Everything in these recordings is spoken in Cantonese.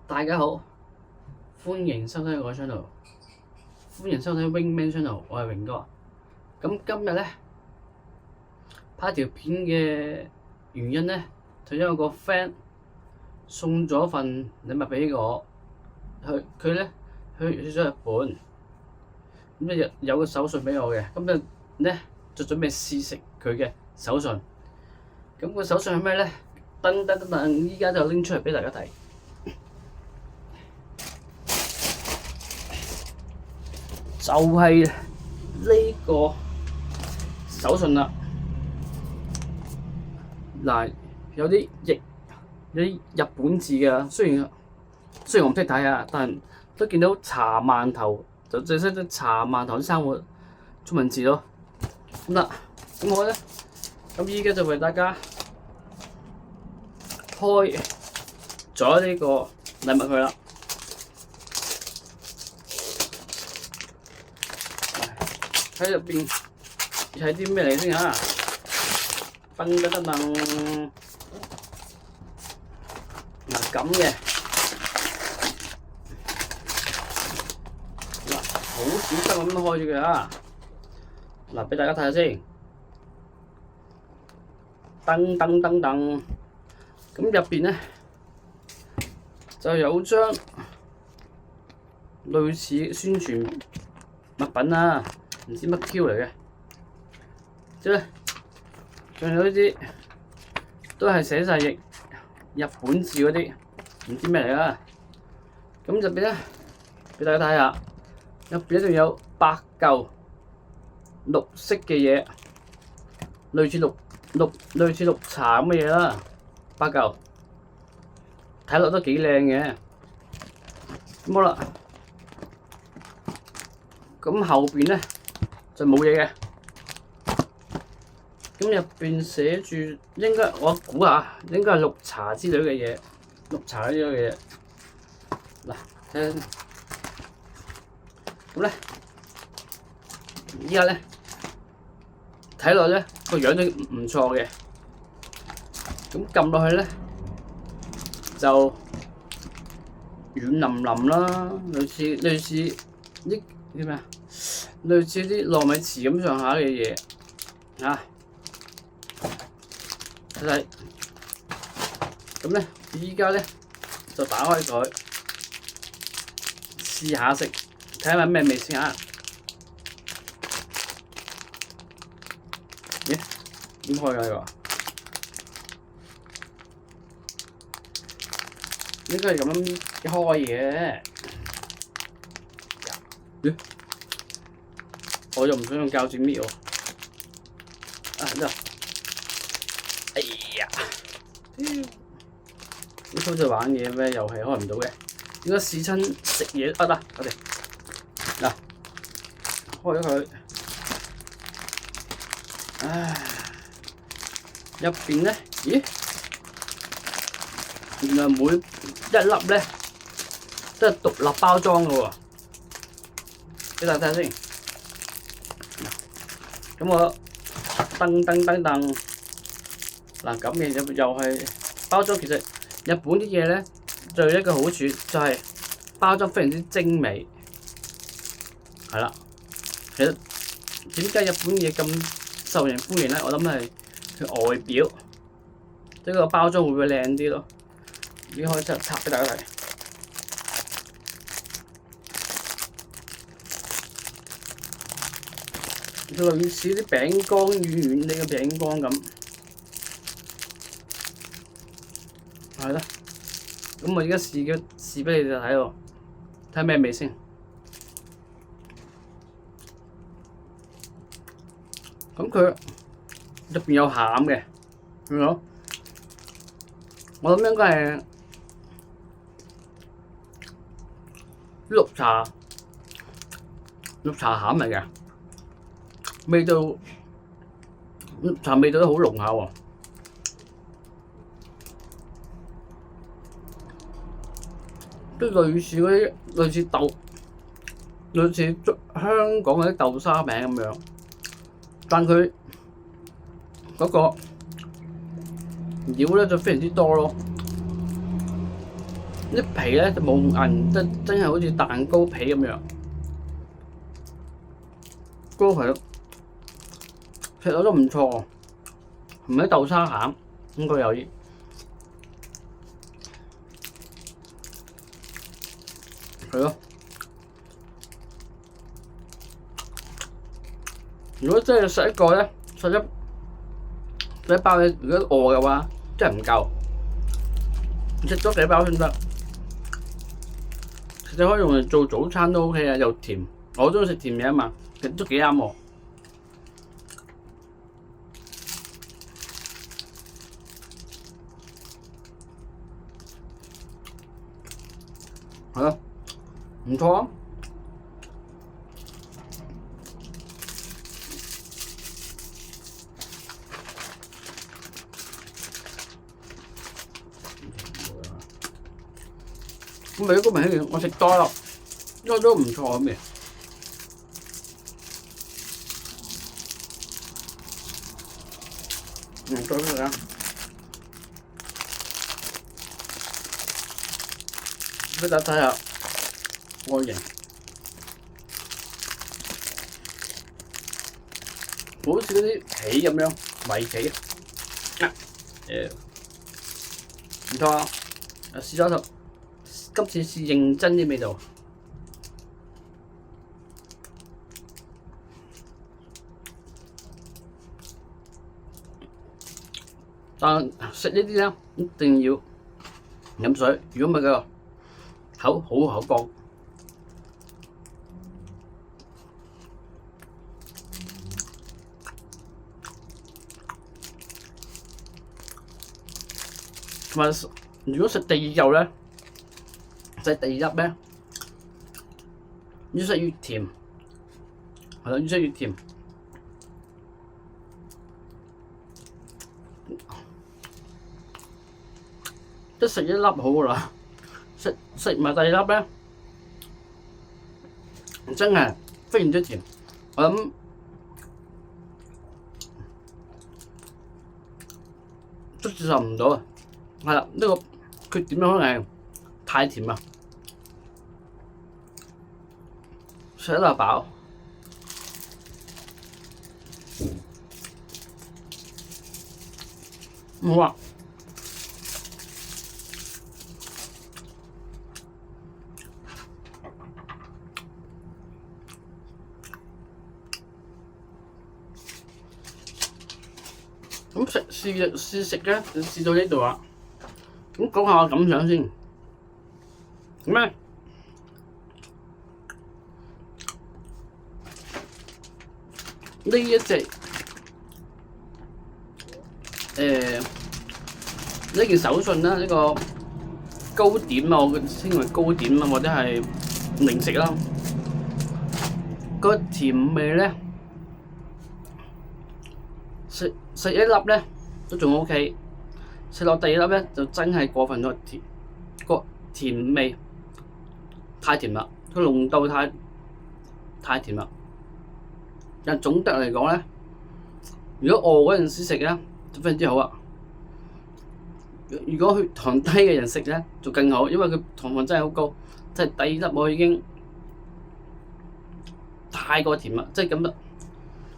大家好，歡迎收睇我嘅 channel，歡迎收睇 Wingman Channel，我係榮哥。咁今日咧拍條片嘅原因咧，就因為個 friend 送咗份禮物俾我，佢咧去咗日本，咁咧有個手信俾我嘅，咁咧就準備試食佢嘅手信。咁個手信係咩咧？等，依家就拎出嚟俾大家睇。就係呢個手信啦。嗱，有啲日本字嘅，雖然我唔識睇啊，但係都見到茶饅頭，就最識得茶饅頭啲生活中文字咯。咁啦，咁我咧，咁依家就為大家開咗呢個禮物佢啦。喺入邊係啲咩嚟先嚇？嗱咁嘅，嗱好小心咁開咗佢啊！嗱俾大家睇下先，噔，咁入邊咧就有張類似宣傳物品啊。唔知乜 Q 嚟嘅，即係咧，仲有呢啲都係寫晒日本字嗰啲，唔知咩嚟啊！咁入邊咧，俾大家睇下，入邊一定有8嚿綠色嘅嘢，類似綠茶咁嘅嘢啦，8嚿，睇落都幾靚嘅。咁好啦，咁後邊咧就冇嘢嘅，咁入邊寫住應該我估下，應該係綠茶之類嘅嘢，綠茶之類嘅嘢。嗱，睇下先，咁咧，依家咧睇落咧個樣都唔錯嘅，咁撳落去咧就軟腍腍啦，類似啲咩啊？類似啲糯米糍咁上下嘅嘢啊，睇睇，咁咧依家咧就打開佢試下食，睇下咩味先嚇。咦？點開㗎呢個？應該係咁樣開嘅。咦？我又唔想用鉸剪搣喎，呢哎呀，呢好似玩嘢咩？遊戲開唔到嘅，應該試親食嘢得，我哋嗱開咗佢，入邊咧，咦？原來每一粒咧都係獨立包裝嘅喎，俾大家睇下先。咁我噔，嗱咁嘅又係包裝。其實日本啲嘢咧，最一個好處就係包裝非常之精美，係啦。其實點解日本嘢咁受人歡迎咧？我諗係佢外表，即係個包裝會唔會靚啲咯？而家可以拆俾大家睇。佢類似啲餅乾軟啲嘅餅乾咁，係啦。咁我而家試俾你哋睇喎，睇咩味先。咁佢入邊有餡嘅，見到？我諗應該係綠茶餡嚟嘅。味道茶味道都好濃下喎，都類似嗰啲類似香港嗰啲豆沙餅咁樣，但佢嗰個料咧就非常之多咯。啲皮咧就冇韌，真係好似蛋糕皮咁樣。糕皮食落都唔錯，唔係豆沙餡，應該有啲。係咯。如果真係食一個咧，食一包咧，如果餓嘅話，真係唔夠，食多幾包先得。其實可以用嚟做早餐都 OK 啊，又甜。我中意食甜嘢啊嘛，其實都幾啱我。係咯，唔錯啊！咁咪一個明顯我食多啦，呢個都唔錯嘅。再食啊！俾大家睇下外形，好似嗰啲皮咁樣，米皮啊！唔錯啊！試咗一套，今次試認真啲味道。但食呢啲咧，一定要飲水，如果唔係個口好口乾。同埋如果食第二嚿咧，食第二粒咧，越食越甜，係啦，越食越甜。一食一粒好噶啦，食埋第二粒咧，真係非常之甜。我諗都接受唔到啊！係啦，呢個缺點可能係太甜啊，食得就飽。好啊！咁試食咧，就試到呢度啦。咁講下我感想先。咁咧，呢一隻呢件手信啦，呢個糕點啊，我稱為糕點啊，或者係零食啦。個甜味咧，食一粒咧都仲 OK，食落第二粒咧就真係過分咗甜味，太甜啦，個濃度太甜啦。但總的嚟講咧，如果餓嗰陣時食咧就非常之好啊。如果血糖低嘅人食咧就更好，因為佢糖分真係好高，即係第二粒我已經太過甜啦，即係咁啦。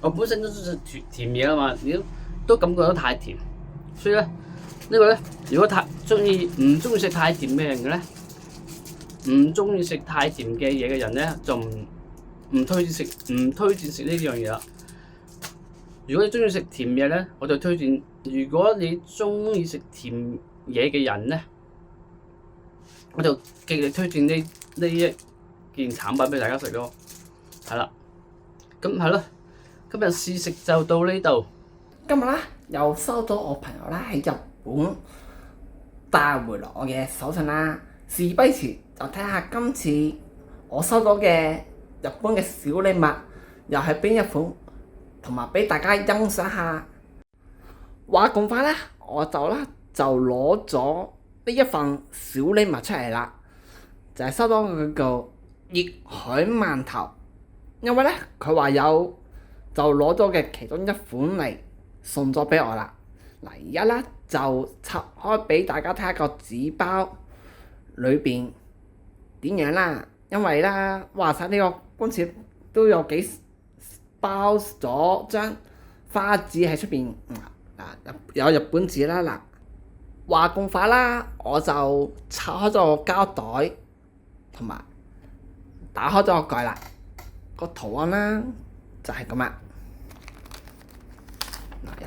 我本身都中意食甜嘢啊嘛，都感覺到太甜，所以咧呢個咧，如果唔中意食太甜嘅人嘅咧，唔中意食太甜嘅嘢嘅人咧，就唔推薦食呢樣嘢啦。如果你中意食甜嘢咧，我就推薦。如果你中意食甜嘢嘅人咧，我就極力推薦呢一件產品俾大家食咯。係啦，咁係咯，今日試食就到呢度。今日咧又收到我朋友咧喺日本帶回來我嘅手信啦。事不宜遲，就睇下今次我收到嘅日本嘅小禮物又係邊一款，同埋俾大家欣賞下。話咁快咧，我就攞咗呢一份小禮物出嚟啦，就係收到佢個熱海饅頭，因為咧佢話有就攞咗嘅其中一款嚟送咗俾我啦。嗱，而家咧就拆開俾大家睇下個紙包，裏邊點樣啦，因為啦話晒呢個公廁都有幾包咗張花紙喺出邊，有日本紙啦嗱。話咁快啦，我就拆開咗個膠袋，同埋打開咗個蓋啦。個圖案啦就係咁啦。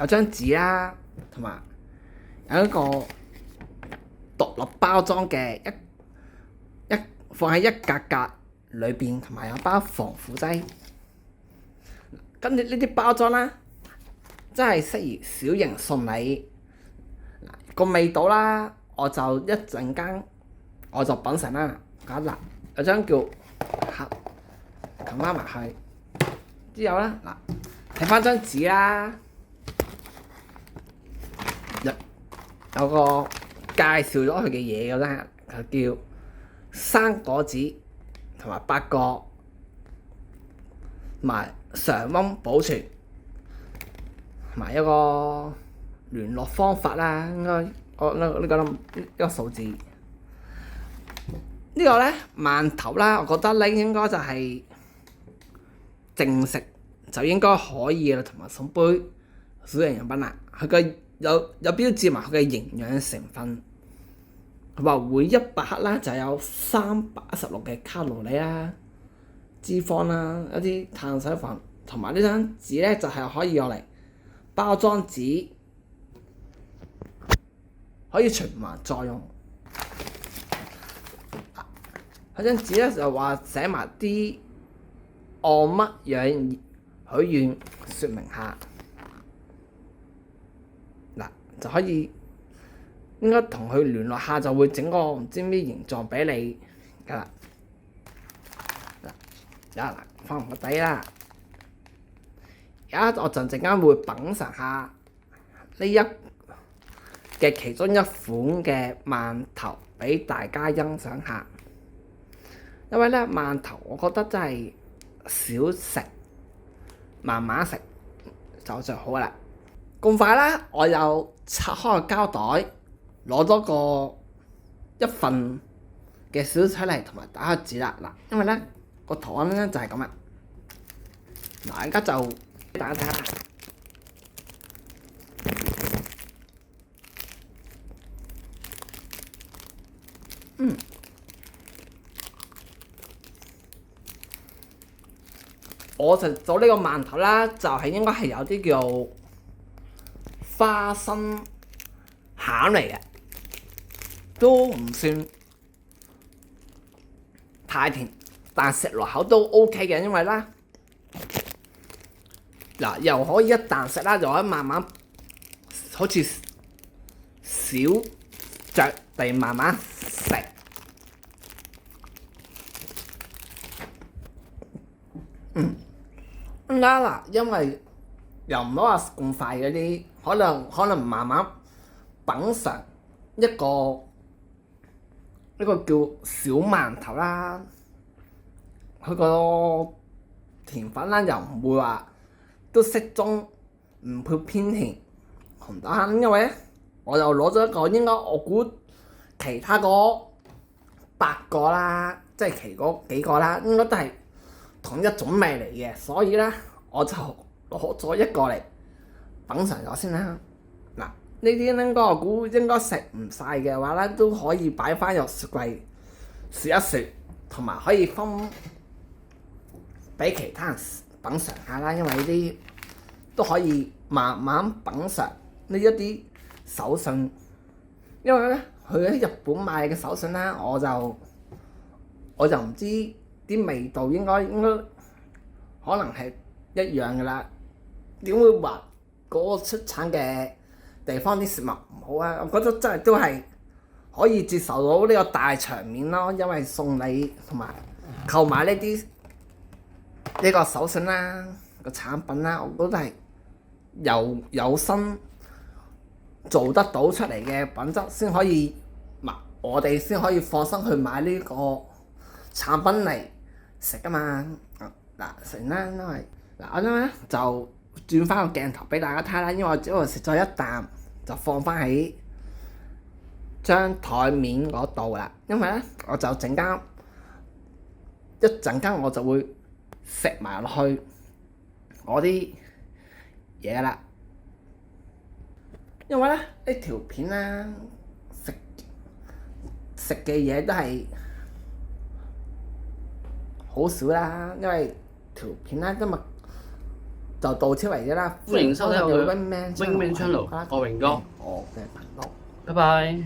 有張紙啦，同埋有一個獨立包裝嘅一放喺一格格裏邊，同埋有包防腐劑。跟住呢啲包裝啦，真係適宜小型送禮。個味道啦，我就一陣間我就品嚐啦。嗱，有張叫盒冚翻埋去之後啦，嗱睇翻張紙啦，有個介紹咗佢嘅嘢嘅啦，就叫生果紙同埋8個，同埋常溫保存，同埋一個聯絡方法啦，應該我呢個數字。呢個咧饅頭啦，我覺得咧應該就係淨食就應該可以啦，同埋送杯小型飲品啦。佢嘅有標誌埋佢嘅營養成分，佢話每100克啦就有316嘅卡路里啦、脂肪啦、一啲碳水分，同埋呢張紙咧就係可以用嚟包裝紙。可以循環作用。嗰張紙咧就話寫埋啲按乜樣許願説明下，嗱就可以應該同佢聯絡下，就會整個唔知咩形狀俾你㗎啦。嗱放個底啦，而家我陣間會品嚐下呢一嘅其中一款嘅饅頭俾大家欣賞下，因為咧饅頭我覺得真係少食，慢慢食就最好啦。咁快啦，我又拆開個膠袋，攞多一份嘅小出嚟，同埋打開紙啦。嗱，因為咧個圖案咧就係咁啦。嗱，而家就俾大家睇下。我食咗呢個饅頭啦，就係應該係有啲叫花生餡嚟嘅，都唔算太甜，但食落口都 OK 嘅，因為啦，嗱又可以一啖食啦，又可以慢慢好似小嚼地慢慢食。嗱，因為又唔好話咁快嗰啲，可能慢慢品嚐一個叫小饅頭啦，佢個甜粉啦又唔會話都適中，唔會偏甜紅豆餡，因為咧我又攞咗一個，應該我估其他嗰8個啦，即係其嗰幾個啦，應該都係同一種味嚟嘅，所以咧我就攞咗一個嚟品嚐咗先啦。嗱，呢啲應該我估應該食唔晒嘅話咧，都可以擺翻入雪櫃雪一雪，同埋可以分俾其他人品嚐下啦。因為呢啲都可以慢慢品嚐呢一啲手信，因為咧佢喺日本買嘅手信啦，我就唔知啲味道應該可能係一樣噶啦，點會話嗰個出產嘅地方啲食物唔好啊？我覺得真係都係可以接受到呢個大場面咯，因為送禮同埋購買呢個手信啦、個產品啦，我覺得係有心做得到出嚟嘅品質先可以，我哋先可以放心去買呢個產品嚟食噶嘛。嗱，食啦，因為我咧就轉翻個鏡頭俾大家睇啦，因為我只係食咗一啖就放翻喺張台面嗰度啦，因為咧我就一陣間我就會食埋落去我啲嘢啦。因為咧呢條片咧食嘅嘢都係好少啦，因為條片咧今日就到此為止啦。歡迎收睇我嘅 Wingman Wingman Channel，我榮哥，我嘅頻道。拜拜。